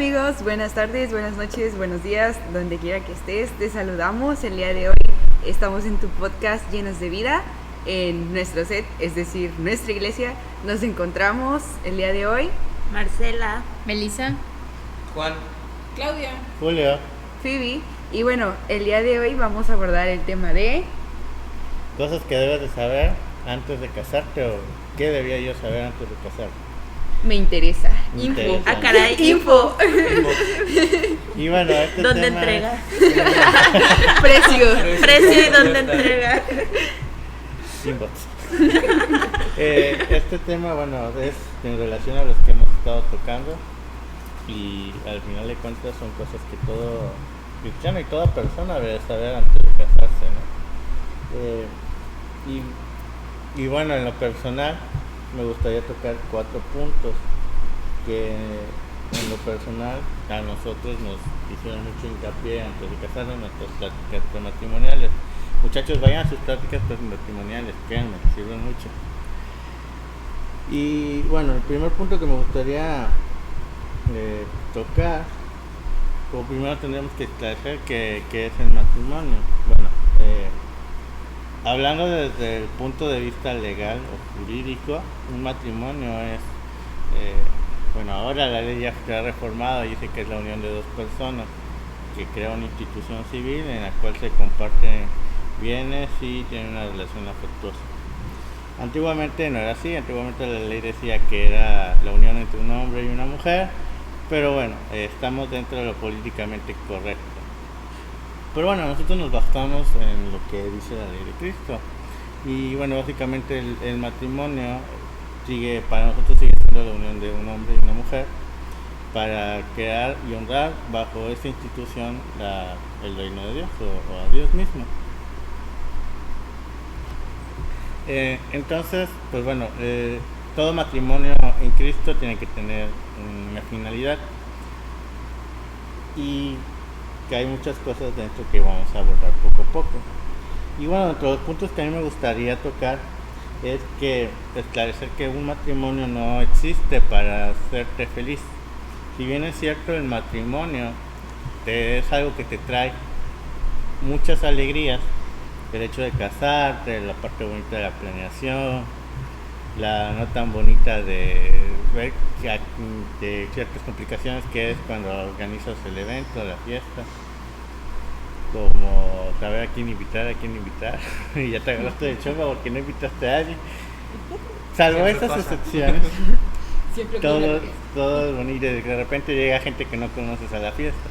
amigos, buenas tardes, buenas noches, buenos días, donde quiera que estés, te saludamos. El día de hoy estamos en tu podcast Llenos de Vida, en nuestro set, es decir, nuestra iglesia. Nos encontramos el día de hoy Marcela, Melissa, Juan, Claudia, Julio, Phoebe, y bueno, el día de hoy vamos a abordar el tema de... cosas que debes de saber antes de casarte o qué debía yo saber antes de casarme. Me interesa. Me Info. interesa. Ah, caray, Info. Y bueno, este ¿dónde tema... entrega? Precio. Precio y dónde entrega. Inbox. Este tema, bueno, es en relación a los que hemos estado tocando y al final de cuentas son cosas que todo cristiano y toda persona debe saber antes de casarse, ¿no? Y bueno, en lo personal me gustaría tocar 4 puntos que en lo personal a nosotros nos hicieron mucho hincapié antes de casarnos en nuestras pláticas prematrimoniales. Muchachos, vayan a sus pláticas prematrimoniales, créanme, sirven mucho. Y bueno, el primer punto que me gustaría tocar, o primero tendríamos que esclarecer qué es el matrimonio. Bueno, hablando desde el punto de vista legal o jurídico, un matrimonio es, bueno, ahora la ley ya se ha reformado y dice que es la unión de dos personas que crea una institución civil en la cual se comparten bienes y tienen una relación afectuosa. Antiguamente no era así, antiguamente la ley decía que era la unión entre un hombre y una mujer, pero bueno, estamos dentro de lo políticamente correcto. Pero bueno, nosotros nos basamos en lo que dice la ley de Cristo. Y bueno, básicamente el matrimonio para nosotros sigue siendo la unión de un hombre y una mujer para crear y honrar bajo esta institución el reino de Dios o a Dios mismo. Entonces, pues bueno, todo matrimonio en Cristo tiene que tener una finalidad y que hay muchas cosas dentro que vamos a abordar poco a poco. Y bueno, entre los puntos que a mí me gustaría tocar es que esclarecer que un matrimonio no existe para hacerte feliz. Si bien es cierto, el matrimonio es algo que te trae muchas alegrías, el hecho de casarte, la parte bonita de la planeación, la no tan bonita de ver de ciertas complicaciones que es cuando organizas el evento, la fiesta, como saber a quién invitar y ya te agarraste de chomba porque no invitaste a alguien, salvo Siempre esas pasa. excepciones. siempre Todo es bonito y de repente llega gente que no conoces a la fiesta.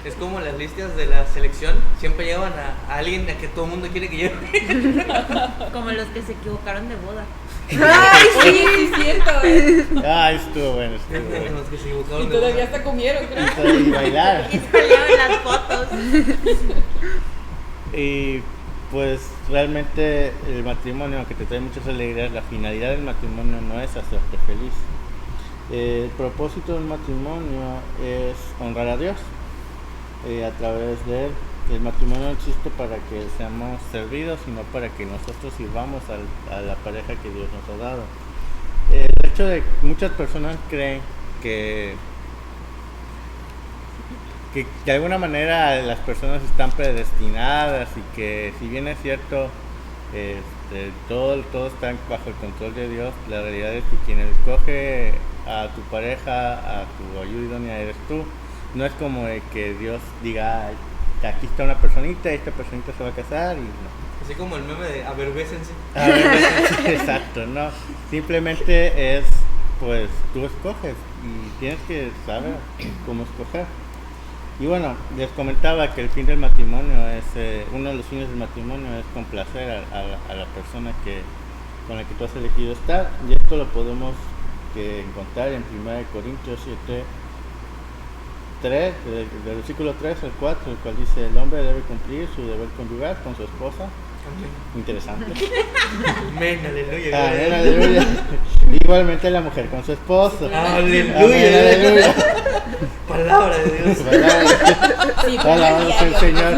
es como las listas de la selección, siempre llevan a alguien a que todo el mundo quiere que lleve. Como los que se equivocaron de boda. ¡Ay, Oye, sí es cierto, Estuvo bueno. Los que se Y equivocaron de todavía boda. hasta comieron, creo. Y bailar. Y salieron las fotos. Y pues realmente el matrimonio, aunque te trae muchas alegrías, la finalidad del matrimonio no es hacerte feliz. El propósito del matrimonio es honrar a Dios a través de él. El matrimonio no existe para que seamos servidos, sino para que nosotros sirvamos a la pareja que Dios nos ha dado. El hecho de que muchas personas creen que de alguna manera las personas están predestinadas y que si bien es cierto todo está bajo el control de Dios, la realidad es que quien escoge a tu pareja, a tu ayuda idónea eres tú. No es como de que Dios diga, aquí está una personita y esta personita se va a casar y no. Así como el meme de avergüéncense. A ver, exacto, no. Simplemente es, pues, tú escoges y tienes que saber cómo escoger. Y bueno, les comentaba que el fin del matrimonio es, uno de los fines del matrimonio es complacer a la persona con la que tú has elegido estar. Y esto lo podemos encontrar en 1 Corintios 7, 3, del versículo 3 al 4, el cual dice: el hombre debe cumplir su deber conyugal con su esposa. Interesante. Amén, aleluya. Amén, aleluya. Igualmente la mujer con su esposo. Aleluya. Amén, aleluya. Palabra de Dios. Sí, Alabamos al Señor.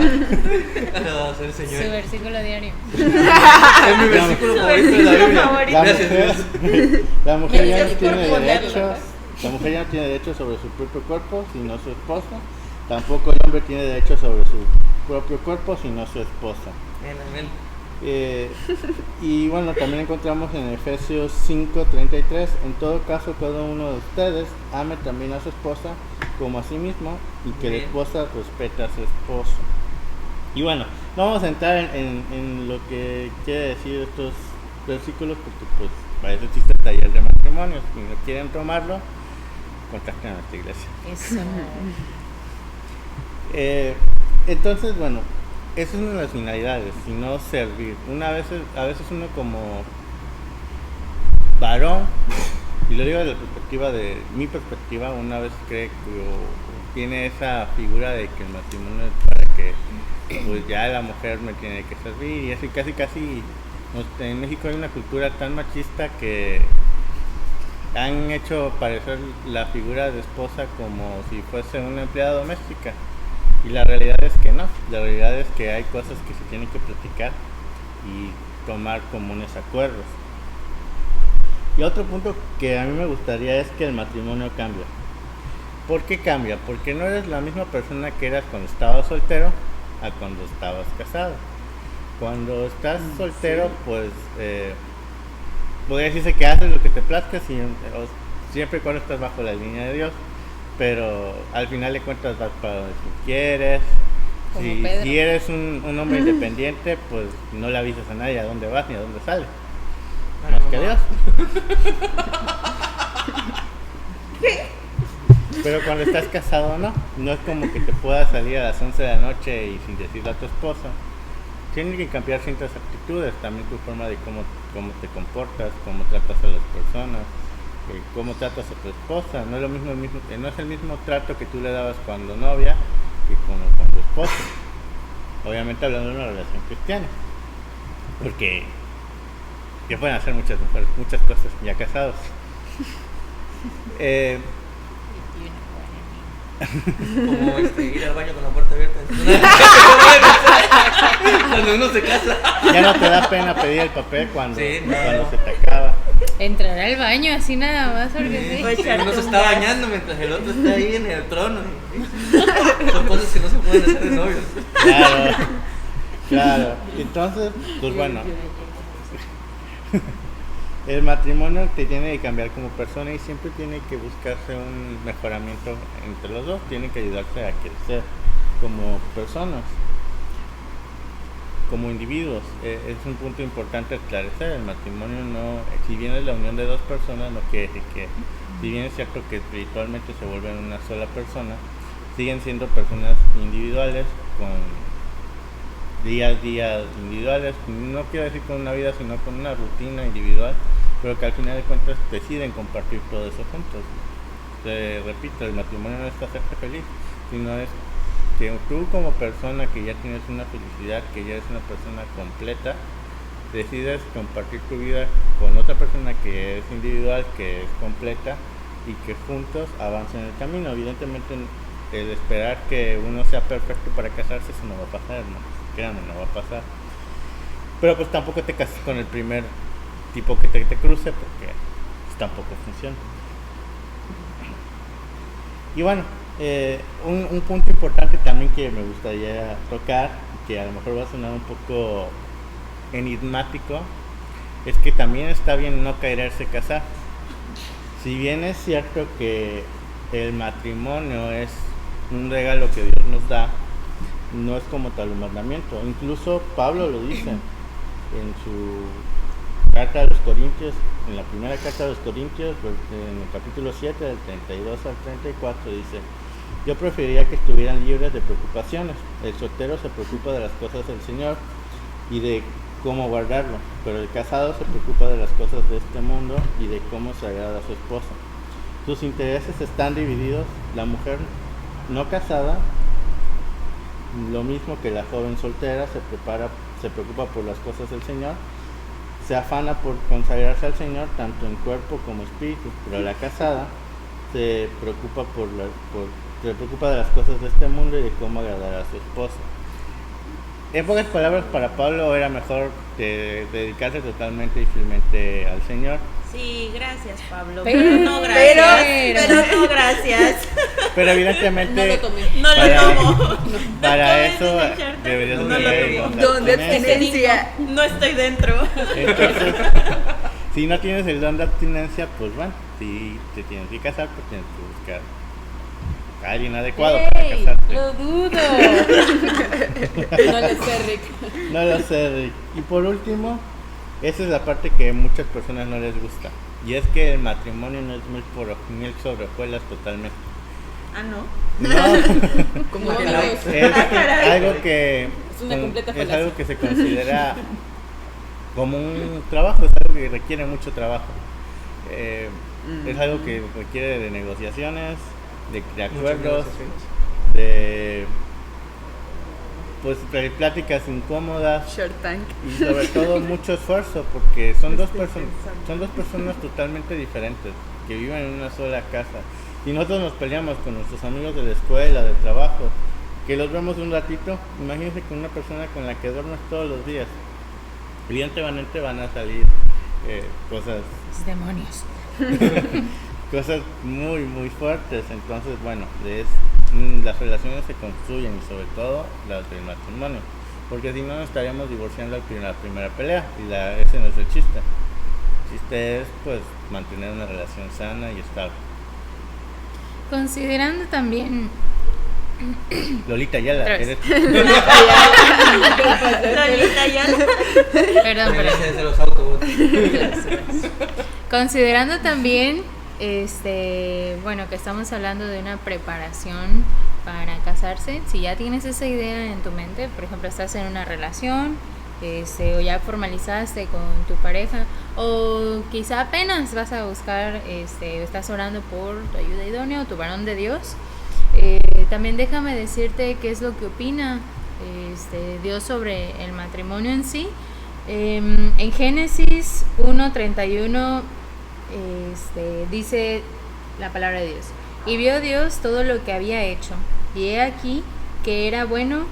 Alabado sea el su Señor. versículo diario. Es mi versículo favorito de la Biblia. favorito. La Gracias, mujer, Dios. la mujer ya Gracias no por tiene ponerlo, derechos La mujer ya no tiene derecho sobre su propio cuerpo, sino su esposa. Tampoco el hombre tiene derecho sobre su propio cuerpo, sino su esposa. Amén. Y bueno, también encontramos en Efesios 5:33, en todo caso cada uno de ustedes ame también a su esposa como a sí mismo y que la Bien. esposa respete a su esposo. Y bueno, no vamos a entrar en lo que quiere decir estos versículos porque pues para eso existe el taller de matrimonios. Si no quieren tomarlo, contacten a nuestra iglesia. Eso. Entonces, bueno, esa es una de las finalidades, sino servir. A veces uno como varón, y lo digo desde la perspectiva de mi perspectiva, una vez cree que o tiene esa figura de que el matrimonio es para que pues ya la mujer me tiene que servir, y así casi en México hay una cultura tan machista que han hecho parecer la figura de esposa como si fuese una empleada doméstica. Y la realidad es que no, la realidad es que hay cosas que se tienen que platicar y tomar comunes acuerdos. Y otro punto que a mí me gustaría es que el matrimonio cambia. ¿Por qué cambia? Porque no eres la misma persona que eras cuando estabas soltero a cuando estabas casado. Cuando estás soltero, pues podría decirse que haces lo que te plazca siempre y cuando estás bajo la línea de Dios. Pero al final de cuentas vas para donde tú quieres. Como Si Pedro. eres un hombre independiente, pues no le avisas a nadie a dónde vas ni a dónde sales. A Más la que a mamá. Dios. Pero cuando estás casado no es como que te puedas salir a las 11 de la noche y sin decirle a tu esposa. Tienes que cambiar ciertas actitudes, también tu forma de cómo te comportas, cómo tratas a las personas, cómo tratas a tu esposa. No es lo mismo, no es el mismo trato que tú le dabas cuando novia que como cuando esposa. Obviamente hablando de una relación cristiana, porque ya pueden hacer muchas cosas ya casados. Como ir al baño con la puerta abierta. Cuando uno se casa. Ya no te da pena pedir el papel cuando Sí, no. se te acaba. Entrar al baño así nada más porque Pues, sí. Uno se está bañando mientras el otro está ahí en el trono. Son cosas que no se pueden hacer de novios. Claro. Entonces, pues bueno, el matrimonio te tiene que cambiar como persona y siempre tiene que buscarse un mejoramiento entre los dos. Tienen que ayudarse a crecer como personas, como individuos. Es un punto importante aclarecer. El matrimonio no, si bien es la unión de dos personas, no quiere decir que, si bien es cierto que espiritualmente se vuelven una sola persona, siguen siendo personas individuales con día a día individuales, no quiero decir con una vida, sino con una rutina individual, pero que al final de cuentas deciden compartir todo eso juntos. Repito, el matrimonio no es hacerte feliz, sino es que tú como persona que ya tienes una felicidad, que ya eres una persona completa, decides compartir tu vida con otra persona que es individual, que es completa y que juntos avancen el camino. Evidentemente el esperar que uno sea perfecto para casarse, eso no va a pasar, hermano. Créanme, no va a pasar. Pero pues tampoco te cases con el primer tipo que te cruce, porque pues, tampoco funciona. Y bueno, un punto importante también que me gustaría tocar, que a lo mejor va a sonar un poco enigmático, es que también está bien no quererse casar. Si bien es cierto que el matrimonio es un regalo que Dios nos da, no es como tal un mandamiento. Incluso Pablo lo dice en su carta a los Corintios, en la primera carta a los Corintios, en el capítulo 7, del 32 al 34, dice: yo preferiría que estuvieran libres de preocupaciones. El soltero se preocupa de las cosas del Señor y de cómo guardarlo, pero el casado se preocupa de las cosas de este mundo y de cómo se agrada a su esposa. Sus intereses están divididos. La mujer no casada, lo mismo que la joven soltera, se preocupa por las cosas del Señor, se afana por consagrarse al Señor tanto en cuerpo como espíritu, pero la casada se preocupa se preocupa de las cosas de este mundo y de cómo agradar a su esposa. En pocas palabras, para Pablo era mejor dedicarse totalmente y fielmente al Señor. Sí, gracias, Pablo. Pero- Pero no gracias. pero- Pero no gracias. Pero evidentemente No lo tomé. No para, lo tomo. para Acabas eso de echarte. deberías No lo tener tomo. don Don de abstinencia. No estoy dentro. Entonces, si no tienes el don de abstinencia, pues bueno, si te tienes que casar, pues tienes que buscar a alguien adecuado para ¡Ey! casarte. Lo dudo. No lo sé, Rick. No lo sé, Rick. Y por último, esa es la parte que a muchas personas no les gusta. Y es que el matrimonio no es miel sobre hojuelas totalmente. Ah, no. No, Como No, que no, no. es- es caray. algo que Es una completa es falacia. algo que se considera como un trabajo, es algo que requiere mucho trabajo. Es algo que requiere de negociaciones, de acuerdos, de pues de pláticas incómodas Short Tank. y sobre todo mucho esfuerzo, porque son dos personas totalmente diferentes que viven en una sola casa. Y nosotros nos peleamos con nuestros amigos de la escuela, del trabajo, que los vemos un ratito. Imagínense con una persona con la que duermes todos los días. Evidentemente van a salir cosas Los demonios. cosas muy muy fuertes. Entonces bueno, las relaciones se construyen, y sobre todo las del matrimonio, porque si no nos estaríamos divorciando en la primera pelea, y ese no es el chiste. El chiste es pues mantener una relación sana y estable. Considerando también. Lolita Yala, Otra vez. eres Lolita ya. Perdón, Una iglesia perdón. desde los autobots. Considerando también, bueno, que estamos hablando de una preparación para casarse. Si ya tienes esa idea en tu mente, por ejemplo, estás en una relación, o ya formalizaste con tu pareja, o quizá apenas vas a buscar, estás orando por tu ayuda idónea o tu varón de Dios. También déjame decirte qué es lo que opina Dios sobre el matrimonio en sí. En Génesis 1:31 dice la palabra de Dios: y vio Dios todo lo que había hecho, y he aquí que era bueno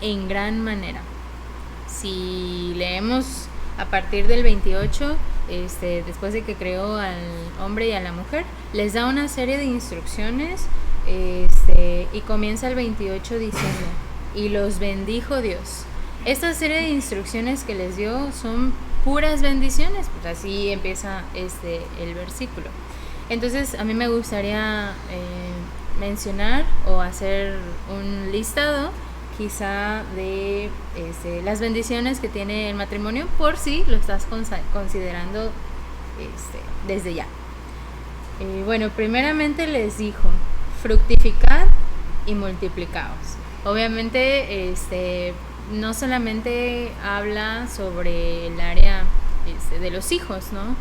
en gran manera. Si leemos a partir del 28, después de que creó al hombre y a la mujer, les da una serie de instrucciones, y comienza el 28 diciendo: y los bendijo Dios. Esta serie de instrucciones que les dio son puras bendiciones, pues así empieza el versículo. Entonces a mí me gustaría mencionar o hacer un listado quizá de las bendiciones que tiene el matrimonio, por si lo estás considerando desde ya. Bueno, primeramente les dijo: fructificad y multiplicaos. Obviamente no solamente habla sobre el área de los hijos, ¿no?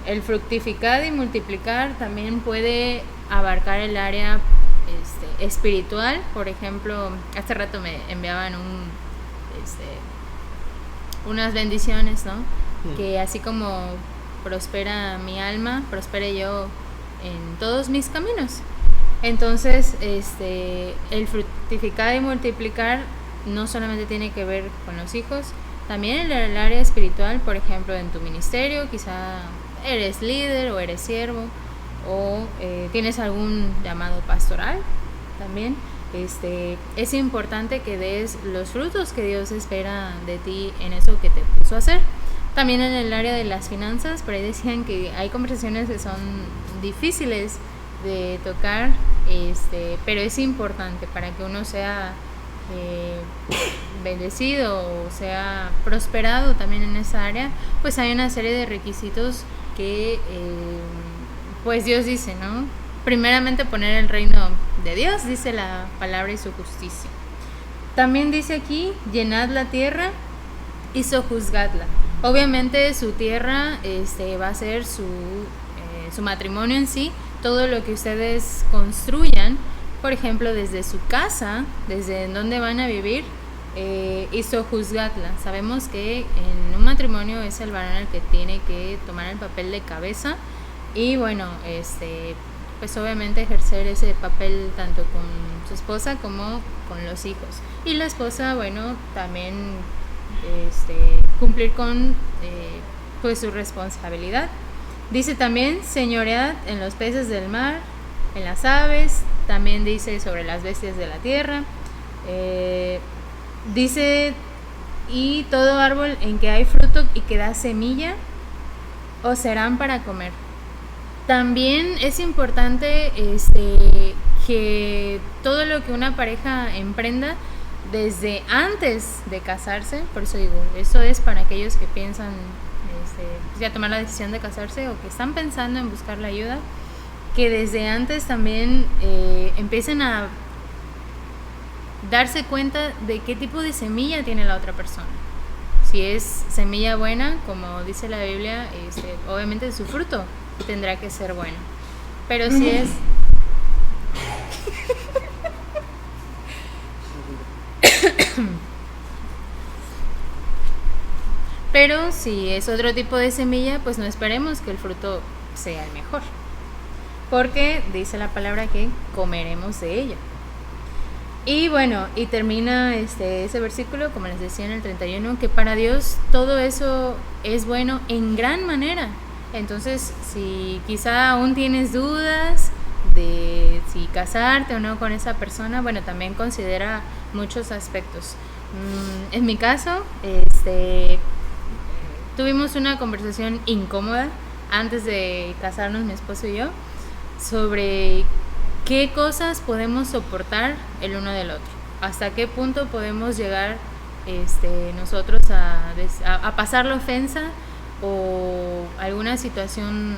El fructificar y multiplicar también puede abarcar el área espiritual. Por ejemplo, hace rato me enviaban unas bendiciones, ¿no? Que así como prospera mi alma, prospere yo en todos mis caminos. Entonces, el fructificar y multiplicar no solamente tiene que ver con los hijos, también en el área espiritual. Por ejemplo, en tu ministerio, quizá eres líder o eres siervo, o tienes algún llamado pastoral también. Es importante que des los frutos que Dios espera de ti en eso que te puso a hacer. También en el área de las finanzas, por ahí decían que hay conversaciones que son difíciles de tocar, pero es importante para que uno sea bendecido o sea prosperado también en esa área. Pues hay una serie de requisitos que pues Dios dice, ¿no? Primeramente poner el reino de Dios, dice la palabra, y su justicia. También dice aquí: llenad la tierra y sojuzgadla. Obviamente su tierra va a ser su matrimonio en sí. Todo lo que ustedes construyan, por ejemplo, desde su casa, desde donde van a vivir, y sojuzgadla. Sabemos que en un matrimonio es el varón el que tiene que tomar el papel de cabeza. Y bueno, pues obviamente ejercer ese papel tanto con su esposa como con los hijos. Y la esposa, bueno, también cumplir con pues su responsabilidad. Dice también señoread en los peces del mar, en las aves, también dice sobre las bestias de la tierra, dice y todo árbol en que hay fruto y que da semilla os serán para comer. También es importante que todo lo que una pareja emprenda desde antes de casarse, por eso digo, eso es para aquellos que piensan ya tomar la decisión de casarse o que están pensando en buscar la ayuda, que desde antes también empiecen a darse cuenta de qué tipo de semilla tiene la otra persona. Si es semilla buena, como dice la Biblia, obviamente su fruto tendrá que ser bueno. Pero si es... Pero si es otro tipo de semilla, pues no esperemos que el fruto sea el mejor. Porque dice la palabra que comeremos de ella. Y bueno, y termina ese versículo, como les decía en el 31, que para Dios todo eso es bueno en gran manera. Entonces, si quizá aún tienes dudas de si casarte o no con esa persona, bueno, también considera muchos aspectos. En mi caso, tuvimos una conversación incómoda antes de casarnos mi esposo y yo sobre qué cosas podemos soportar el uno del otro, hasta qué punto podemos llegar nosotros a pasar la ofensa o alguna situación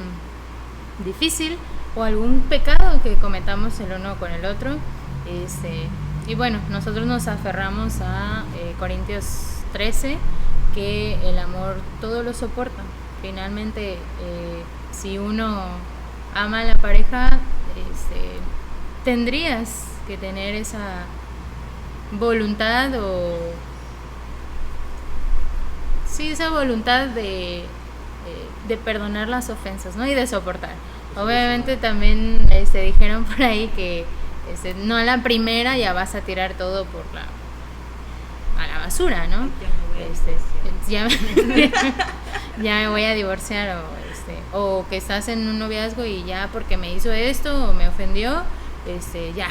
difícil o algún pecado que cometamos el uno con el otro. Y bueno, nosotros nos aferramos a Corintios 13, que el amor todo lo soporta. Finalmente, si uno ama a la pareja, tendrías que tener esa voluntad esa voluntad de perdonar las ofensas, ¿no? Y de soportar. Obviamente también dijeron por ahí que no a la primera ya vas a tirar todo a la basura, ¿no? Ya me voy a divorciar o que estás en un noviazgo y ya porque me hizo esto o me ofendió, ya,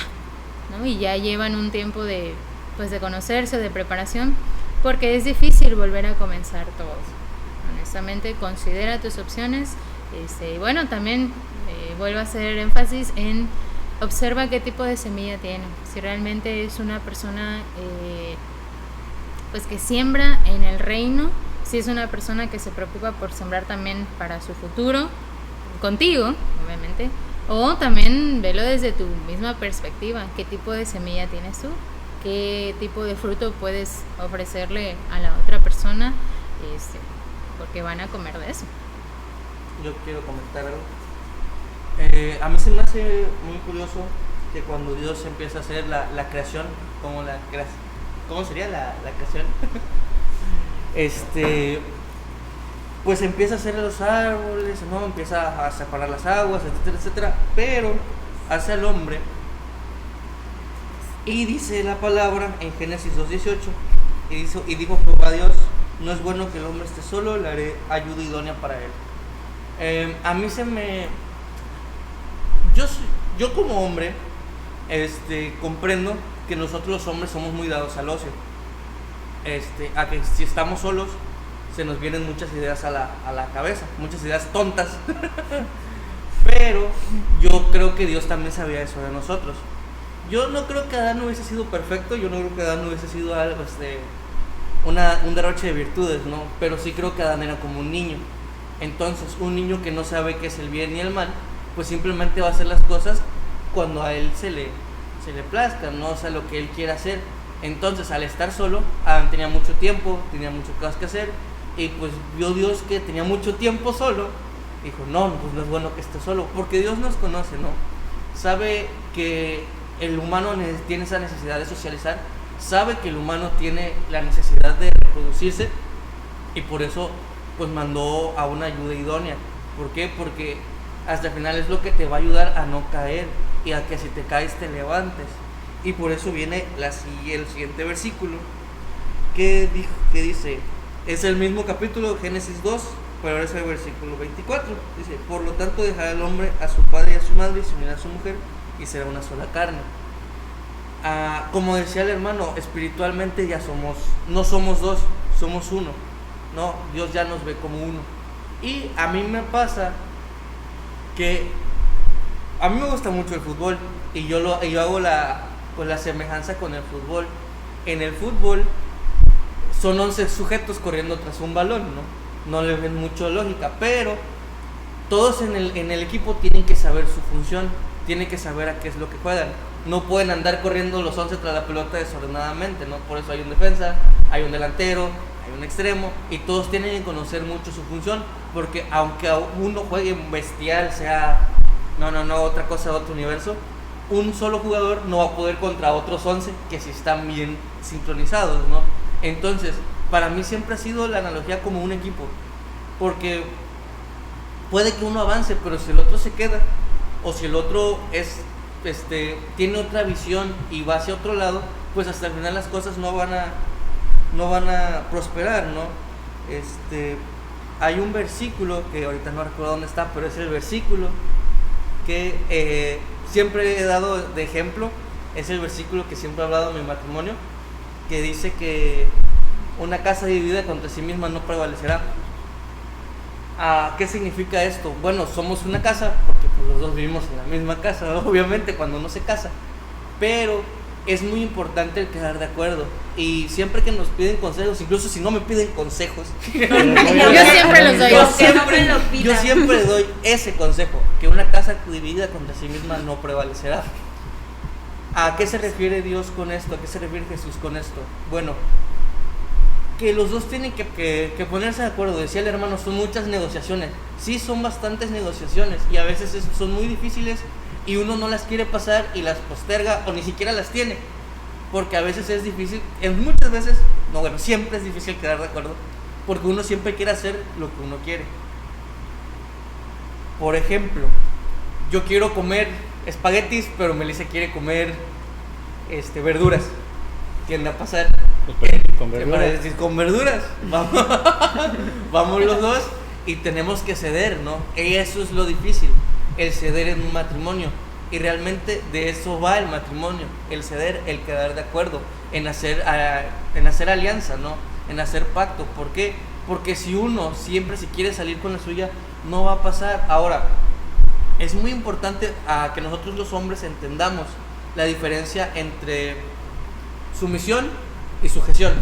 ¿no? Y ya llevan un tiempo de conocerse, de preparación, porque es difícil volver a comenzar todo. Honestamente, considera tus opciones. Y bueno, también vuelvo a hacer énfasis en observa qué tipo de semilla tiene. Si realmente es una persona que siembra en el reino, si es una persona que se preocupa por sembrar también para su futuro, contigo, obviamente, o también velo desde tu misma perspectiva, qué tipo de semilla tienes tú, qué tipo de fruto puedes ofrecerle a la otra persona, porque van a comer de eso. Yo quiero comentar algo. A mí se me hace muy curioso que cuando Dios empieza a hacer la creación, ¿cómo sería la creación? Pues empieza a hacer los árboles, ¿no? Empieza a separar las aguas, etcétera, etcétera, pero hace al hombre y dice la palabra en Génesis 2:18 y dijo Jehová Dios, no es bueno que el hombre esté solo, le haré ayuda idónea para él. A mí yo como hombre comprendo que nosotros los hombres somos muy dados al ocio, a que si estamos solos se nos vienen muchas ideas a la cabeza, muchas ideas tontas. Pero yo creo que Dios también sabía eso de nosotros. Yo no creo que Adán hubiese sido perfecto, yo no creo que Adán hubiese sido algo, un derroche de virtudes, ¿no? Pero sí creo que Adán era como un niño. Entonces, un niño que no sabe qué es el bien ni el mal, pues simplemente va a hacer las cosas cuando a él se le plazca, ¿no? O sea, lo que él quiera hacer. Entonces, al estar solo, Adán tenía mucho tiempo, tenía muchas cosas que hacer, y pues vio Dios que tenía mucho tiempo solo, dijo, no, pues no es bueno que esté solo, porque Dios nos conoce, ¿no? Sabe que el humano tiene esa necesidad de socializar, sabe que el humano tiene la necesidad de reproducirse, y por eso pues mandó a una ayuda idónea. ¿Por qué? Porque hasta el final es lo que te va a ayudar a no caer y a que si te caes te levantes. Y por eso viene el siguiente versículo que dice, es el mismo capítulo, Génesis 2, pero ahora es el versículo 24. Dice, por lo tanto dejará el hombre a su padre y a su madre y se unirá a su mujer y será una sola carne. Como decía el hermano, espiritualmente ya no somos dos, somos uno. No, Dios ya nos ve como uno. Y a mí me pasa que a mí me gusta mucho el fútbol y yo hago la semejanza con el fútbol. En el fútbol son 11 sujetos corriendo tras un balón, no le ven mucho lógica, pero todos en el equipo tienen que saber su función, tienen que saber a qué es lo que juegan. No pueden andar corriendo los 11 tras la pelota desordenadamente, ¿no? Por eso hay un defensa, hay un delantero, hay un extremo, y todos tienen que conocer mucho su función, porque aunque uno juegue bestial, sea otra cosa, otro universo, un solo jugador no va a poder contra otros 11 que sí están bien sincronizados, ¿no? Entonces, para mí siempre ha sido la analogía como un equipo, porque puede que uno avance, pero si el otro se queda, o si el otro tiene otra visión y va hacia otro lado, pues hasta el final las cosas no van a prosperar, ¿no? Hay un versículo que ahorita no recuerdo dónde está, pero es el versículo que siempre he dado de ejemplo. Es el versículo que siempre he hablado en mi matrimonio, que dice que una casa dividida contra sí misma no prevalecerá. ¿Qué significa esto? Bueno, somos una casa porque pues, los dos vivimos en la misma casa, obviamente, cuando uno se casa, pero es muy importante el quedar de acuerdo. Y siempre que nos piden consejos, incluso si no me piden consejos, Yo siempre los doy. yo siempre doy ese consejo, que una casa dividida contra sí misma no prevalecerá. ¿A qué se refiere Dios con esto? ¿A qué se refiere Jesús con esto? Bueno, que los dos tienen que ponerse de acuerdo. Decía el hermano, son muchas negociaciones. Sí, son bastantes negociaciones y a veces son muy difíciles y uno no las quiere pasar y las posterga o ni siquiera las tiene, porque a veces es difícil, siempre es difícil quedar de acuerdo, porque uno siempre quiere hacer lo que uno quiere. Por ejemplo, yo quiero comer espaguetis, pero Melissa quiere comer verduras. Tiende a pasar con verduras. Con verduras. Vamos los dos y tenemos que ceder, ¿no? Y eso es lo difícil, el ceder en un matrimonio. Y realmente de eso va el matrimonio, el ceder, el quedar de acuerdo, en hacer alianza, ¿no? En hacer pacto. ¿Por qué? Porque si uno siempre se quiere salir con la suya, no va a pasar. Ahora, es muy importante que nosotros los hombres entendamos la diferencia entre sumisión y sujeción.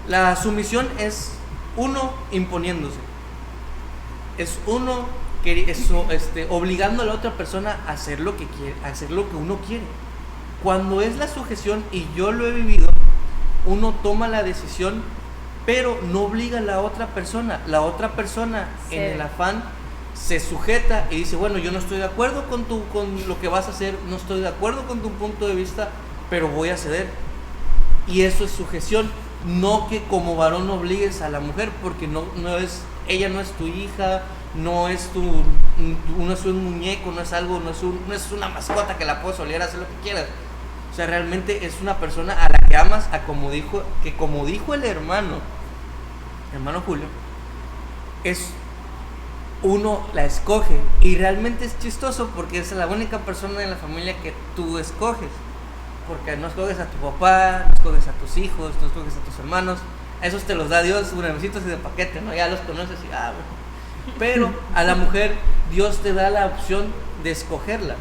La sumisión es uno imponiéndose, es uno obligando a la otra persona a hacer lo que quiere, a hacer lo que uno quiere. Cuando es la sujeción, y yo lo he vivido, uno toma la decisión, pero no obliga a la otra persona. La otra persona, sí, en el afán, se sujeta y dice, bueno, yo no estoy de acuerdo con lo que vas a hacer, no estoy de acuerdo con tu punto de vista, pero voy a ceder. Y eso es sujeción. No que como varón obligues a la mujer, porque ella no es tu hija, no es un muñeco, no es una mascota que la puedes obligar a hacer lo que quieras. O sea, realmente es una persona a la que amas, como dijo el hermano Julio, uno la escoge, y realmente es chistoso porque es la única persona en la familia que tú escoges, porque no escoges a tu papá, no escoges a tus hijos, no escoges a tus hermanos. A esos te los da Dios, besitos y de paquete, ¿no? Ya los conoces y bueno. Pero a la mujer Dios te da la opción de escogerla.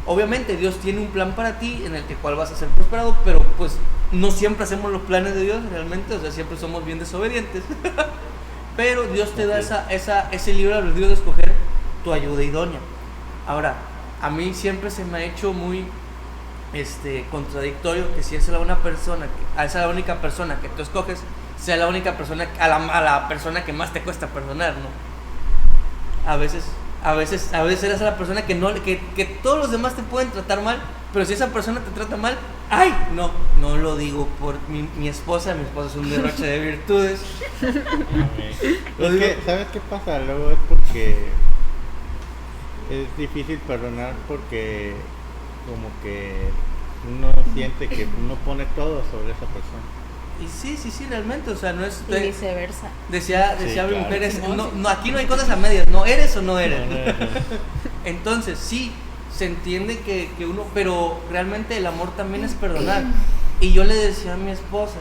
Obviamente Dios tiene un plan para ti en el cual vas a ser prosperado, pero pues no siempre hacemos los planes de Dios realmente, o sea, siempre somos bien desobedientes. Pero Dios te da ese libre albedrío de escoger tu ayuda idónea. Ahora, a mí siempre se me ha hecho muy contradictorio que si es la única persona que tú escoges, sea la única persona, a la persona que más te cuesta perdonar, ¿no? A veces eres la persona que todos los demás te pueden tratar mal, pero si esa persona te trata mal, ¡ay! No lo digo por mi esposa es un derroche de virtudes. Es que, ¿sabes qué pasa? Luego es porque es difícil perdonar porque como que uno siente que uno pone todo sobre esa persona. Y sí, realmente, o sea, no es... Y viceversa. Decía Sí, mi claro. mujer, es, Simón, no, sí. no, aquí no hay cosas a medias, no eres o no eres. No. Entonces, sí, se entiende que uno, pero realmente el amor también es perdonar. Y yo le decía a mi esposa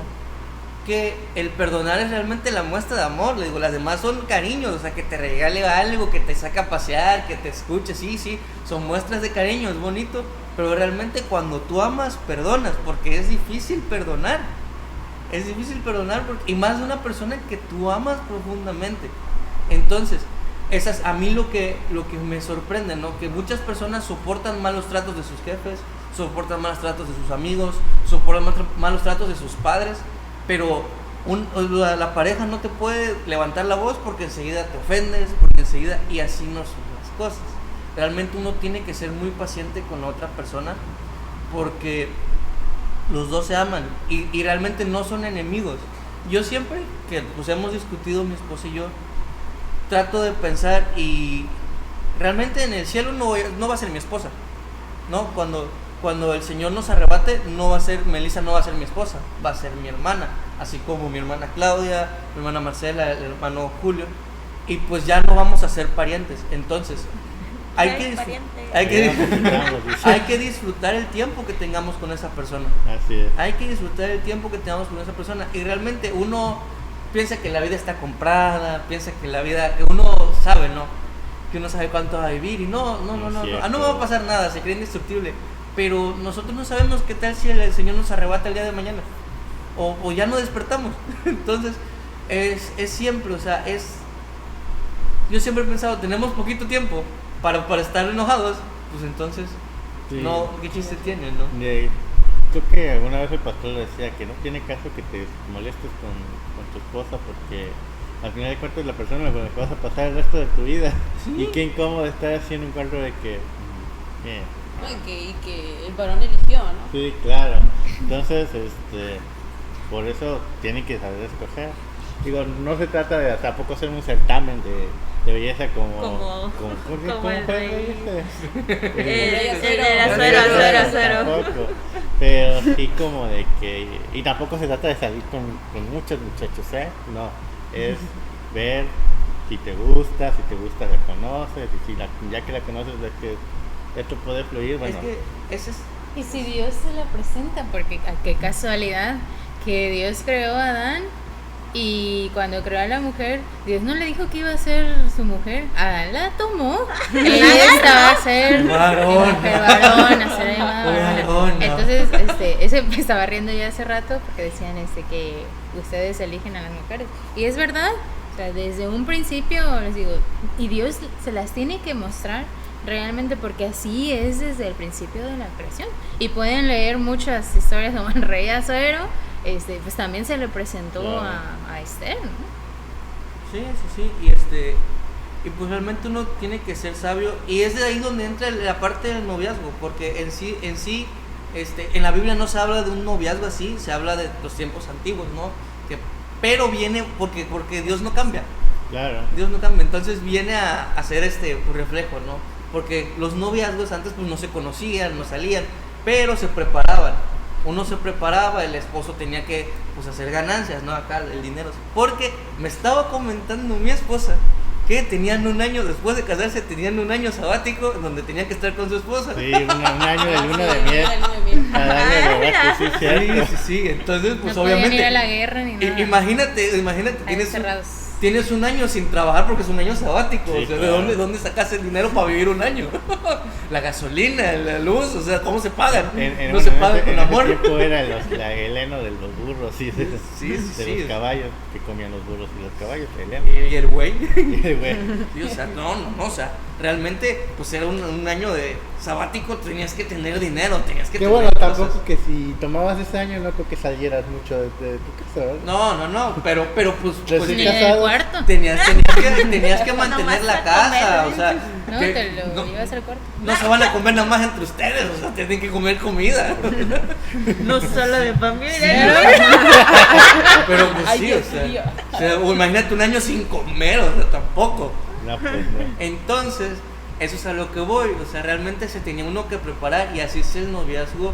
que el perdonar es realmente la muestra de amor. Le digo, las demás son cariños, o sea, que te regale algo, que te saque a pasear, que te escuche, sí, son muestras de cariño, es bonito. Pero realmente cuando tú amas, perdonas, porque es difícil perdonar. Es difícil perdonar, y más de una persona que tú amas profundamente. Entonces, esas a mí lo que me sorprende, ¿no? Que muchas personas soportan malos tratos de sus jefes, soportan malos tratos de sus amigos, soportan malos tratos de sus padres, pero la pareja no te puede levantar la voz porque enseguida te ofendes, porque enseguida, y así no son las cosas. Realmente uno tiene que ser muy paciente con la otra persona porque los dos se aman y realmente no son enemigos. Yo siempre que pues hemos discutido mi esposa y yo, trato de pensar y realmente en el cielo no va a ser mi esposa, ¿no? Cuando el Señor nos arrebate, Melissa no va a ser mi esposa, va a ser mi hermana, así como mi hermana Claudia, mi hermana Marcela, el hermano Julio, y pues ya no vamos a ser parientes. Entonces hay que disfrutar el tiempo que tengamos con esa persona. Así es. Hay que disfrutar el tiempo que tengamos con esa persona. Y realmente uno piensa que la vida está comprada, piensa que que uno sabe, ¿no? Que uno sabe cuánto va a vivir y no me va a pasar nada, se cree indestructible. Pero nosotros no sabemos qué tal si el Señor nos arrebata el día de mañana. O ya no despertamos. Entonces, es siempre, o sea, yo siempre he pensado, tenemos poquito tiempo para estar enojados, pues entonces, Sí. no, ¿qué chiste tiene, no? Creo que alguna vez el pastor decía que no tiene caso que te molestes con tu esposa porque al final de cuentas la persona con la que vas a pasar el resto de tu vida. Sí. Y qué incómodo estar así en un cuarto de que... bien. No, y que el varón eligió, ¿no? Sí, claro. Entonces, por eso tienen que saber escoger. Digo, no se trata de tampoco ser un certamen de belleza como el fue rey. belleza. Era cero. Tampoco. Pero sí como de que... Y tampoco se trata de salir con muchos muchachos, ¿eh? No, es ver si te gusta la conoces, y ya que la conoces ves que esto puede fluir, bueno. Es que ese es... Y si Dios se la presenta, porque qué casualidad que Dios creó a Adán y cuando creó a la mujer, Dios no le dijo que iba a ser su mujer, Adán la tomó. Esta va a ser Varón. mujer varón, a ser llamada Varón, varón. no. Entonces, ese me estaba riendo ya hace rato porque decían que ustedes eligen a las mujeres. Y es verdad, o sea, desde un principio les digo, y Dios se las tiene que mostrar realmente porque así es desde el principio de la creación. Y pueden leer muchas historias como el rey Azuero, pues también se le presentó Claro. a Esther, ¿no? Sí, y pues realmente uno tiene que ser sabio y es de ahí donde entra la parte del noviazgo, porque en sí, en la Biblia no se habla de un noviazgo así, se habla de los tiempos antiguos, ¿no? Pero viene porque Dios no cambia. Claro. Dios no cambia, entonces viene a hacer pues, reflejo, ¿no? Porque los noviazgos antes pues no se conocían, no salían, pero se preparaban. Uno se preparaba, el esposo tenía que pues hacer ganancias, ¿no? Acá el dinero. Porque me estaba comentando mi esposa que tenían un año, después de casarse, tenían un año sabático donde tenían que estar con su esposa. Sí, un año de luna de miel. Cada año de verdad que sí, cierto. Sí, entonces pues no podían obviamente... ir a la guerra ni nada. Imagínate, Ahí encerrados. tienes un año sin trabajar porque es un año sabático. Sí, O sea, claro. ¿de dónde sacas el dinero para vivir un año? La gasolina, la luz, o sea, ¿cómo se pagan? No se pagan con amor. En ese tiempo era la heleno de los burros y de Sí. los caballos que comían los burros y los caballos, heleno. Y el güey. Y, güey, Sí, o sea, no, o sea, realmente, pues era un año de sabático, tenías que tener dinero, tenías que Que tener bueno, cosas. tampoco que si tomabas ese año no creo que salieras mucho de tu casa, ¿verdad? No, pero pues Recién Ni en el casados. cuarto. tenías que mantener Nomás la para casa, comer, o sea, No, que te lo no, llevas al cuarto. no se van a comer nada más entre ustedes, o sea, tienen que comer comida. No solo de familia. Pero pues Ay, sí, Dios o mío. sea, o imagínate un año sin comer, o sea, tampoco. no, pues no. Entonces, eso es a lo que voy, o sea, realmente se tenía uno que preparar y así es el noviazgo.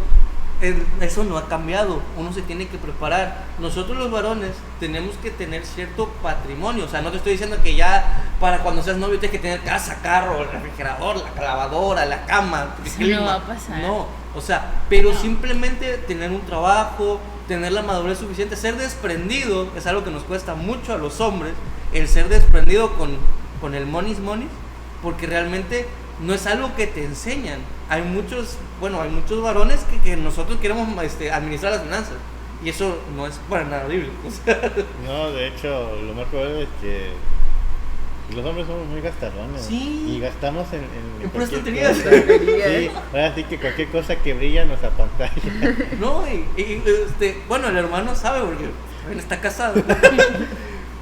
Eso no ha cambiado, uno se tiene que preparar. Nosotros los varones tenemos que tener cierto patrimonio, o sea, no te estoy diciendo que ya para cuando seas novio tienes que tener casa, carro, el refrigerador, la lavadora, la cama, el Eso clima. no va a pasar. No, o sea, pero simplemente tener un trabajo, tener la madurez suficiente, ser desprendido, es algo que nos cuesta mucho a los hombres, el ser desprendido con el money, porque realmente no es algo que te enseñan. Hay muchos varones que nosotros queremos administrar las finanzas y eso no es para nada bíblico. No, de hecho, lo más probable es que los hombres somos muy gastarones. Sí. Y gastamos en puras cualquier tonterías. cosa. Sí, ahora sí que cualquier cosa que brilla nos apantalla. No, bueno, el hermano sabe porque él está casado.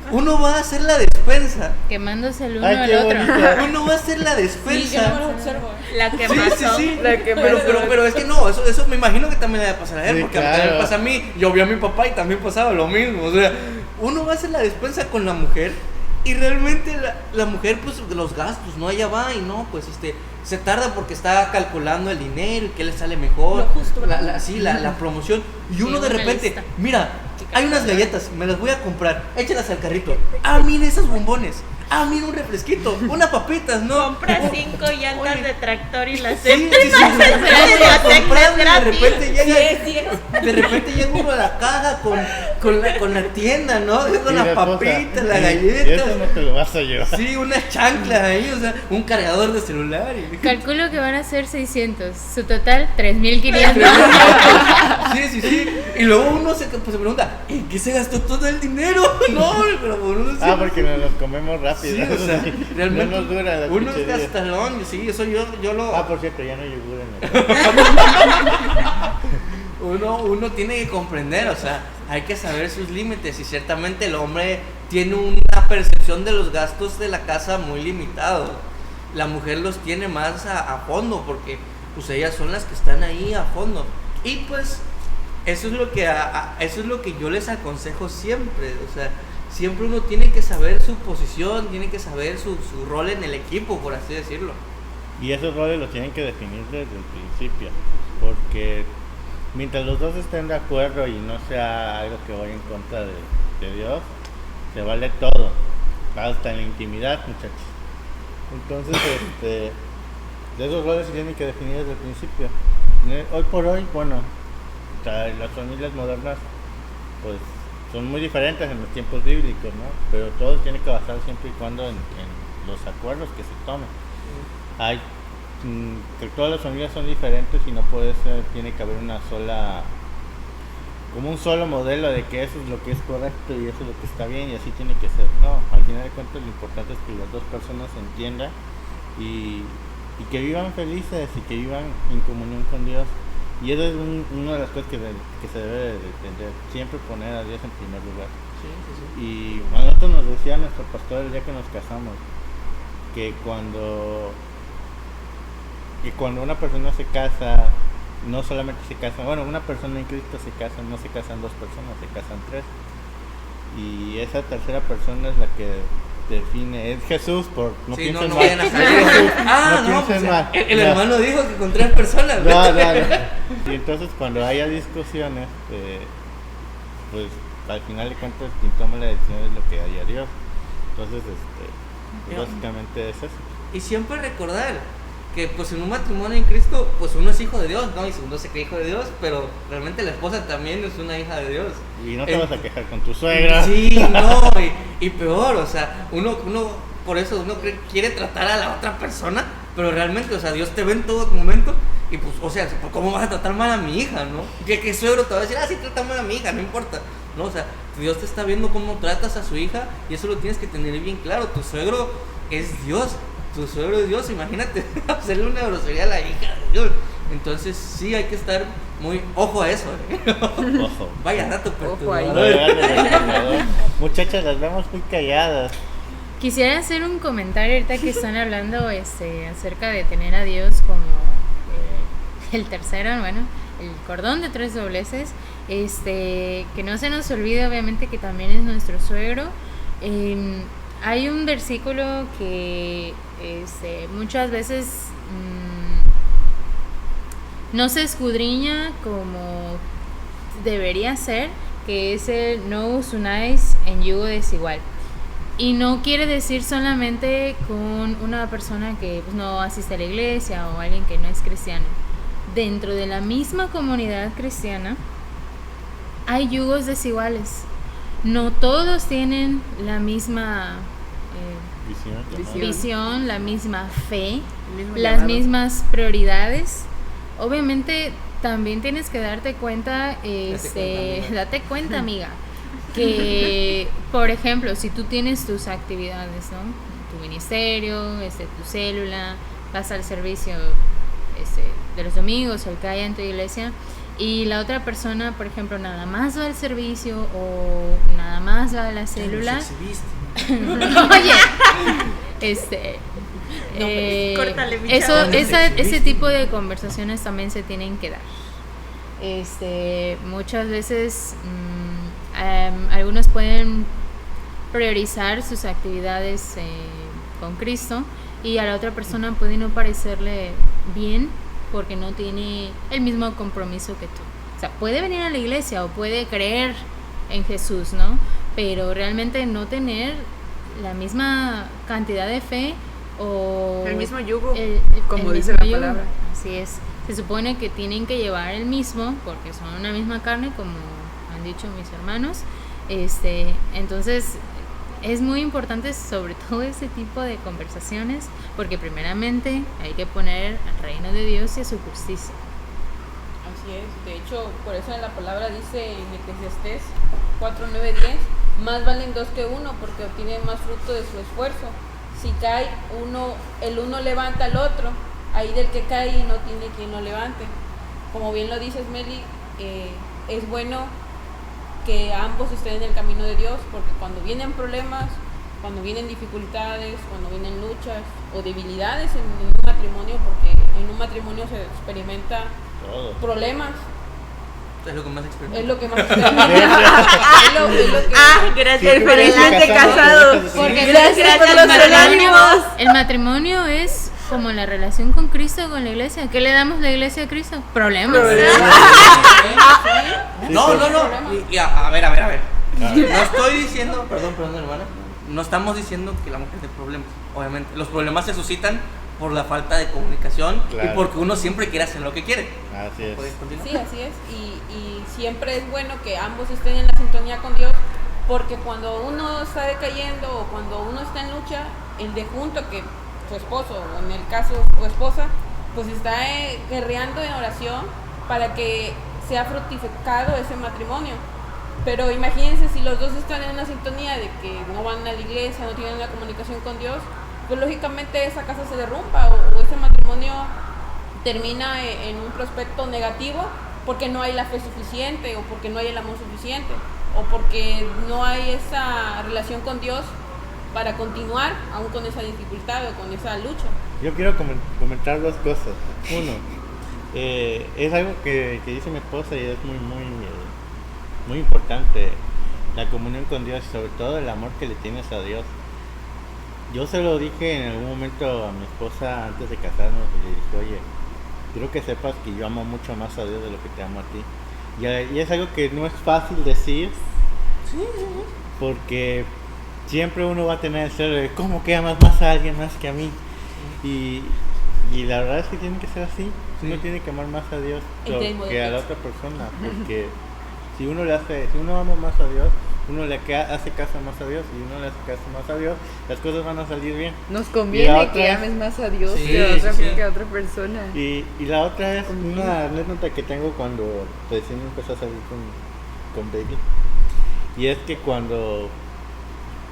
Uno va a hacer la despensa. Quemándose el uno Ay, al qué otro. bonito. Uno va a hacer la Sí, despensa. yo no lo observo. La que Sí, pasó. sí. La que Pero es que no, eso me imagino que también le va a pasar a él, Sí, porque claro. también me pasa a mí. Yo vi a mi papá y también pasaba lo mismo. O sea, uno va a hacer la despensa con la mujer y realmente la mujer, pues los gastos, ¿no? Ella va y no, pues se tarda porque está calculando el dinero y qué le sale mejor. Lo justo, ¿verdad? la promoción. Y uno Sí, de una repente, lista. mira, hay unas galletas, me las voy a comprar, échalas al carrito. Ah, mira esos bombones. Ah, mira un refresquito, unas papitas, ¿no? Compra Oh, 5 llantas oye. de tractor y las Sí, sí, sí, comprando y de repente llega, de repente llega uno a la caja con la tienda, ¿no? Con Y las la cosa, papitas, las y galletas. eso no te lo vas a llevar. Sí, unas chanclas ahí, o sea, un cargador de celular. Calculo que van a ser 600. Su total, 3.500. Sí. Y luego uno se pregunta, ¿en qué se gastó todo el dinero? No, pero uno sí. Porque nos los comemos rápido. Sí, o sea, realmente no nos dura la uno es pinche vida. gastalón, sí, eso yo lo... Por cierto, ya no hay yogur en el Uno tiene que comprender, o sea, hay que saber sus límites y ciertamente el hombre tiene una percepción de los gastos de la casa muy limitado. La mujer los tiene más a fondo porque pues ellas son las que están ahí a fondo. Y pues eso es lo que yo les aconsejo siempre, o sea, siempre uno tiene que saber su posición, tiene que saber su rol en el equipo, por así decirlo. Y esos roles los tienen que definir desde el principio, porque mientras los dos estén de acuerdo y no sea algo que vaya en contra de Dios, se vale todo, hasta en la intimidad, muchachos. Entonces, de esos roles se tienen que definir desde el principio. Hoy por hoy, bueno, o sea, las familias modernas, pues, son muy diferentes en los tiempos bíblicos, ¿no? Pero todo tiene que basar siempre y cuando en los acuerdos que se tomen. Que todas las familias son diferentes y no puede ser, tiene que haber una sola, como un solo modelo de que eso es lo que es correcto y eso es lo que está bien y así tiene que ser. No, al final de cuentas lo importante es que las dos personas se entiendan y que vivan felices y que vivan en comunión con Dios. Y eso es una de las cosas que se debe de entender, siempre poner a Dios en primer lugar. Sí. Y a nosotros nos decía nuestro pastor el día que nos casamos, que cuando una persona se casa, no solamente se casa, una persona en Cristo se casa, no se casan dos personas, se casan tres. Y esa tercera persona es la que define, es Jesús, no Sí, piensen no mal. vayan a salir. Piensen mal. El No. hermano dijo que con 3 personas. Y entonces cuando haya discusiones, pues al final de cuentas quien toma la decisión es lo que haya Dios. Entonces, pues, básicamente es eso. Y siempre recordar que pues en un matrimonio en Cristo, pues uno es hijo de Dios, ¿no? Y uno se cree hijo de Dios, pero realmente la esposa también es una hija de Dios. Y no te vas a quejar con tu suegra. Sí, no, y peor, o sea, uno por eso uno quiere tratar a la otra persona, pero realmente, o sea, Dios te ve en todo momento y pues, o sea, ¿cómo vas a tratar mal a mi hija, no? ¿Qué suegro te va a decir? Sí, trata mal a mi hija, no importa, ¿no? O sea, Dios te está viendo cómo tratas a su hija y eso lo tienes que tener bien claro. Tu suegro es Dios, imagínate hacerle una grosería a la hija de Dios. Entonces sí hay que estar muy ojo a eso, Ojo. Vaya dato Ojo ahí. perturbador. Muchachas, las vemos muy calladas. Quisiera hacer un comentario ahorita que están hablando acerca de tener a Dios como el tercero, el cordón de 3 dobleces. Que no se nos olvide obviamente que también es nuestro suegro. Hay un versículo que muchas veces no se escudriña como debería ser, que es el no os unáis en yugo desigual. Y no quiere decir solamente con una persona que pues, no asiste a la iglesia o alguien que no es cristiano. Dentro de la misma comunidad cristiana hay yugos desiguales. No todos tienen la misma visión, la misma fe, las mismas prioridades. Obviamente también tienes que darte cuenta, date cuenta, amiga, que por ejemplo, si tú tienes tus actividades, ¿no? Tu ministerio, tu célula, vas al servicio de los domingos, el que haya en tu iglesia, y la otra persona, por ejemplo, nada más va al servicio o nada más va a la célula. Oye, córtale, mi eso, chavo. ese tipo de conversaciones también se tienen que dar. Muchas veces algunos pueden priorizar sus actividades con Cristo y a la otra persona puede no parecerle bien porque no tiene el mismo compromiso que tú. O sea, puede venir a la iglesia o puede creer en Jesús, ¿no? Pero realmente no tener la misma cantidad de fe o el mismo yugo, como el dice mismo la yugo. palabra. Así es. Se supone que tienen que llevar el mismo porque son una misma carne, como han dicho mis hermanos. Entonces es muy importante sobre todo ese tipo de conversaciones porque primeramente hay que poner al reino de Dios y a su justicia. Así es, de hecho, por eso en la palabra dice en Eclesiastés 4:9-10, más valen dos que uno porque obtienen más fruto de su esfuerzo. Si cae uno, el uno levanta al otro, ahí del que cae y no tiene quien lo levante. Como bien lo dices, Meli, es bueno que ambos estén en el camino de Dios, porque cuando vienen problemas, cuando vienen dificultades, cuando vienen luchas o debilidades en un matrimonio, porque en un matrimonio se experimenta problemas. Es lo que más experimenta. Es lo que más experimenta. es lo que Gracias, el felizmente casado. Porque Gracias por los ánimos. El matrimonio es como la relación con Cristo, con la iglesia. ¿Qué le damos a la iglesia a Cristo? Problemas. No. A ver. No estoy diciendo, perdón, hermana. No estamos diciendo que la mujer tiene problemas. Obviamente, los problemas se suscitan por la falta de comunicación y porque uno siempre quiere hacer lo que quiere. Así es. ¿Puedes continuar? Sí, así es. Y siempre es bueno que ambos estén en la sintonía con Dios, porque cuando uno está decayendo o cuando uno está en lucha, el de junto, que su esposo, o en el caso su esposa, pues está guerreando en oración para que sea fructificado ese matrimonio. Pero imagínense si los dos están en una sintonía de que no van a la iglesia, no tienen una comunicación con Dios, pues lógicamente esa casa se derrumba o ese matrimonio termina en un prospecto negativo porque no hay la fe suficiente o porque no hay el amor suficiente o porque no hay esa relación con Dios para continuar aún con esa dificultad o con esa lucha. Yo quiero comentar dos cosas. Uno, es algo que dice mi esposa y es muy importante, la comunión con Dios y sobre todo el amor que le tienes a Dios. Yo se lo dije en algún momento a mi esposa antes de casarnos y le dije, oye, quiero que sepas que yo amo mucho más a Dios de lo que te amo a ti. Y es algo que no es fácil decir, porque siempre uno va a tener el celo de ¿cómo que amas más a alguien más que a mí? Y la verdad es que tiene que ser así. Uno tiene que amar más a Dios que a la otra persona, porque si uno ama más a Dios, uno le hace caso más a Dios y uno le hace caso más a Dios, las cosas van a salir bien. Nos conviene que ames más a Dios que a otra persona. Y la otra es una anécdota que tengo cuando recién empezó a salir con Baby. Y es que cuando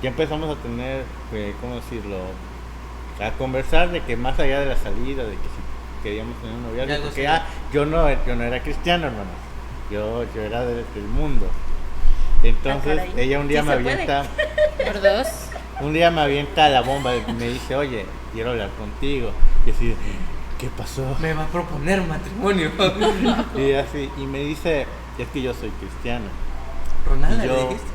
ya empezamos a tener, ¿cómo decirlo? A conversar de que más allá de la salida, de que si queríamos tener un noviazgo, porque yo no era cristiano, hermano. Yo era del mundo. Entonces ella un día me avienta Por dos. Un día me avienta la bomba y me dice, oye, quiero hablar contigo. Y así, ¿qué pasó? Me va a proponer matrimonio. Y me dice, es que yo soy cristiano. Ronaldo, y yo, ¿le dijiste?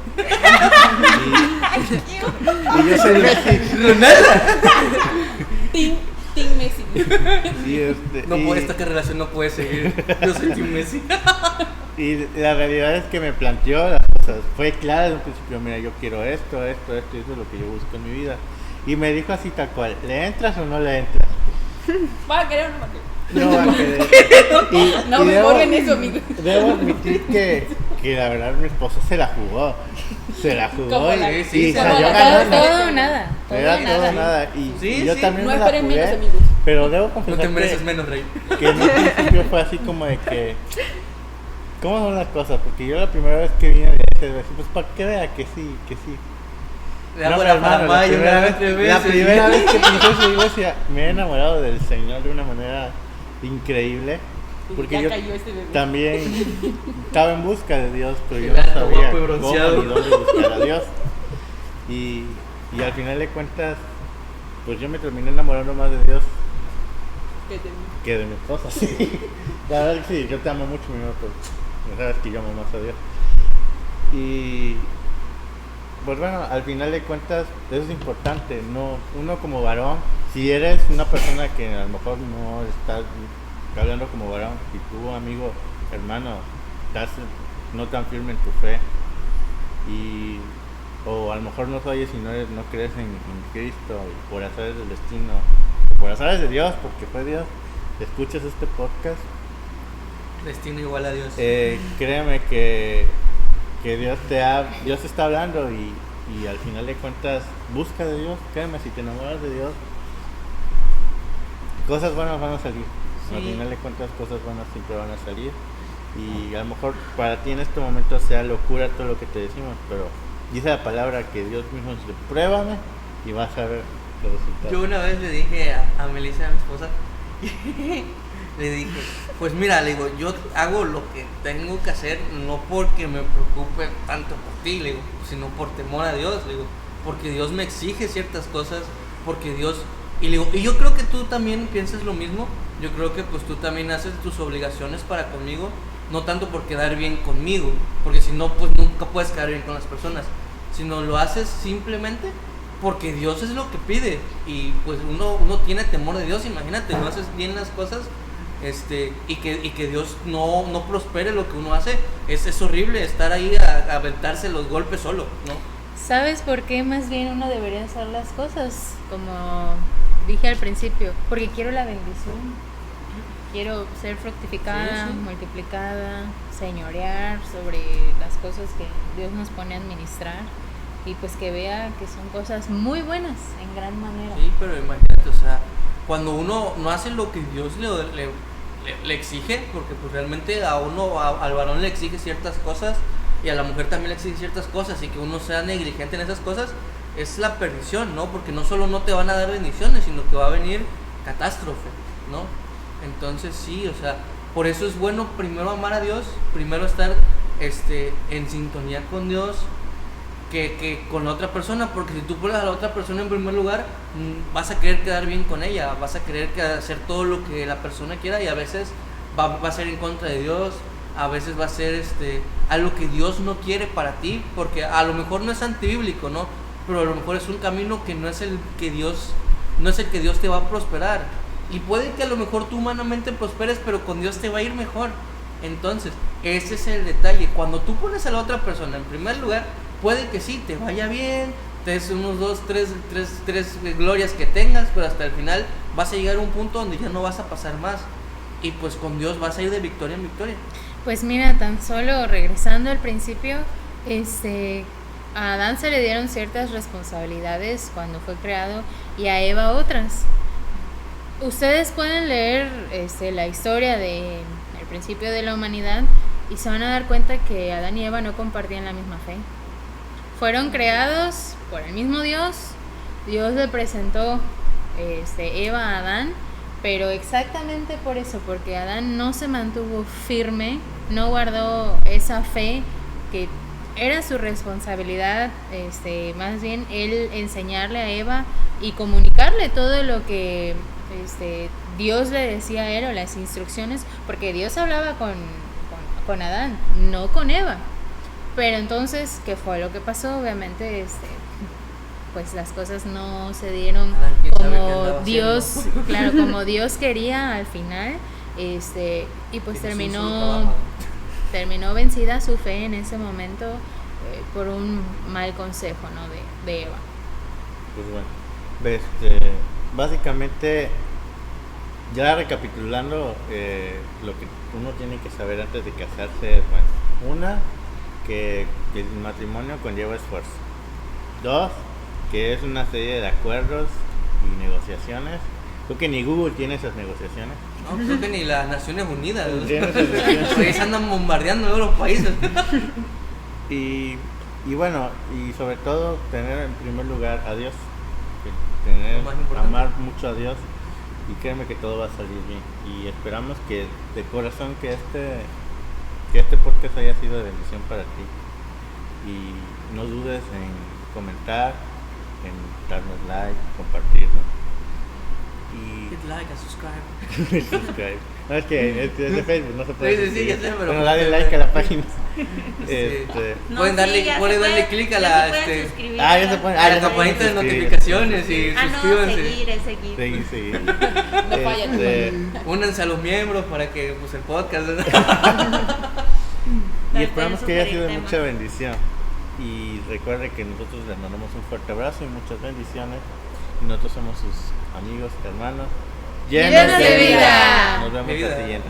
Y yo soy Messi. Team Messi. No puede, esta relación no puede seguir. Yo soy Team Messi. Y la realidad es que me planteó las cosas. Fue clara desde un principio, mira, yo quiero esto, y eso es lo que yo busco en mi vida. Y me dijo así tal cual, ¿le entras o no le entras? ¿Va a querer o no va a querer? No va a querer. No me borren eso, amigo. Debo admitir que la verdad mi esposa se la jugó. Se la jugó Como la- y sí, salió como la- ganando. Todo o nada. Era Todo o todo nada. o nada. Y, Sí, y yo sí. también No me la esperen menos, jugué. amigos. Pero debo No confesar te mereces menos, Rey. que en un principio fue así como de que... ¿Cómo son las cosas? Porque yo la primera vez que vine a la iglesia, decía, pues para que vea que sí, que sí. Le hago No, la hermano, palamaya una vez, tres veces. la primera vez que pisé su iglesia me he enamorado del Señor de una manera increíble. Porque Ya yo cayó este bebé. también estaba en busca de Dios, pero yo no Claro, sabía guapo y cómo bronceado. ni dónde buscar a Dios. Y al final de cuentas, pues yo me terminé enamorando más de Dios que de mi esposa, sí. La verdad que sí, yo te amo mucho, mi amor, pues ya sabes que yo amo más a Dios. Y pues bueno, al final de cuentas eso es importante, no, uno como varón, si eres una persona que a lo mejor no estás hablando como varón, si tu amigo, hermano, estás no tan firme en tu fe o a lo mejor no oyes y no crees en Cristo y por azares del destino, por azares de Dios, porque fue Dios, escuchas este podcast, Destino igual a Dios. créeme que Dios te está hablando y al final de cuentas busca de Dios, créeme, si te enamoras de Dios, cosas buenas van a salir. Sí. Al final de cuentas cosas buenas siempre van a salir y a lo mejor para ti en este momento sea locura todo lo que te decimos, pero dice la palabra que Dios mismo dice, pruébame y vas a ver los resultados. Yo una vez le dije a Melissa, a mi esposa, le dije, pues mira, le digo, yo hago lo que tengo que hacer, no porque me preocupe tanto por ti, le digo, sino por temor a Dios, le digo, porque Dios me exige ciertas cosas, porque Dios, y le digo, y yo creo que tú también piensas lo mismo, yo creo que pues tú también haces tus obligaciones para conmigo, no tanto por quedar bien conmigo, porque si no, pues nunca puedes quedar bien con las personas, sino lo haces simplemente porque Dios es lo que pide, y pues uno tiene temor de Dios, imagínate, no haces bien las cosas, y que Dios no prospere lo que uno hace, es horrible estar ahí a aventarse los golpes solo, ¿no? ¿Sabes por qué más bien uno debería hacer las cosas? Como dije al principio, porque quiero la bendición. Quiero ser fructificada, Sí. multiplicada, señorear sobre las cosas que Dios nos pone a administrar y pues que vea que son cosas muy buenas en gran manera. Sí, pero imagínate, o sea, cuando uno no hace lo que Dios le exige, porque pues realmente al varón le exige ciertas cosas y a la mujer también le exige ciertas cosas, y que uno sea negligente en esas cosas es la perdición, ¿no? Porque no solo no te van a dar bendiciones, sino que va a venir catástrofe, ¿no? Entonces sí, o sea, por eso es bueno primero amar a Dios, primero estar en sintonía con Dios que con la otra persona, porque si tú pones a la otra persona en primer lugar, vas a querer quedar bien con ella, vas a querer hacer todo lo que la persona quiera, y a veces va a ser en contra de Dios, a veces va a ser algo que Dios no quiere para ti, porque a lo mejor no es antibíblico, ¿no? Pero a lo mejor es un camino que no es el que Dios te va a prosperar, y puede que a lo mejor tú humanamente prosperes, pero con Dios te va a ir mejor. Entonces ese es el detalle, cuando tú pones a la otra persona en primer lugar, puede que sí, te vaya bien, te des unos 2, 3 glorias que tengas, pero hasta el final vas a llegar a un punto donde ya no vas a pasar más, y pues con Dios vas a ir de victoria en victoria. Pues mira, tan solo regresando al principio, a Adán se le dieron ciertas responsabilidades cuando fue creado y a Eva otras. Ustedes pueden leer la historia del principio de la humanidad y se van a dar cuenta que Adán y Eva no compartían la misma fe. Fueron creados por el mismo Dios. Dios le presentó Eva a Adán, pero exactamente por eso, porque Adán no se mantuvo firme, no guardó esa fe que era su responsabilidad, más bien él enseñarle a Eva y comunicarle todo lo que Dios le decía a él, o las instrucciones, porque Dios hablaba con Adán, no con Eva. Pero entonces, ¿qué fue lo que pasó? Obviamente, pues las cosas no se dieron Adán, ¿quién sabe qué como andaba Dios, haciendo? claro, como Dios quería al final, y pues Hizo un solo trabajo. terminó vencida su fe en ese momento por un mal consejo, ¿no? de Eva. Pues bueno, básicamente, ya recapitulando, lo que uno tiene que saber antes de casarse es, bueno, una, que el matrimonio conlleva esfuerzo. Dos, que es una serie de acuerdos y negociaciones. Creo que ni Google tiene esas negociaciones. No, creo que ni las Naciones Unidas. Tiene esas negociaciones. Ellos andan bombardeando todos los países. Y bueno, y sobre todo tener en primer lugar a Dios, tener, Lo más importante. amar mucho a Dios, y créeme que todo va a salir bien. Y esperamos que de corazón que este podcast haya sido de bendición para ti. Y no dudes en comentar, en darnos like, compartirnos. Y Hit like and subscribe. subscribe. No, es que es de Facebook, no se puede. Sí, sí, ya sé, pero- Bueno, dale like a la página. Sí. No, Pueden darle, sí, ya pueden se darle puede- clic a ya la se pueden suscribir Ah, ya se pueden. a Ah, la ya se campanita de pueden suscribir. notificaciones y Ah, no, suscríbanse. seguir. Sí. No falla. Únanse a los miembros para que pues el podcast. Y esperamos que haya sido de Sugerir mucha temas. bendición. Y recuerde que nosotros les mandamos un fuerte abrazo y muchas bendiciones. Y nosotros somos sus amigos, hermanos, Llenos de vida. Nos vemos De vida. la siguiente.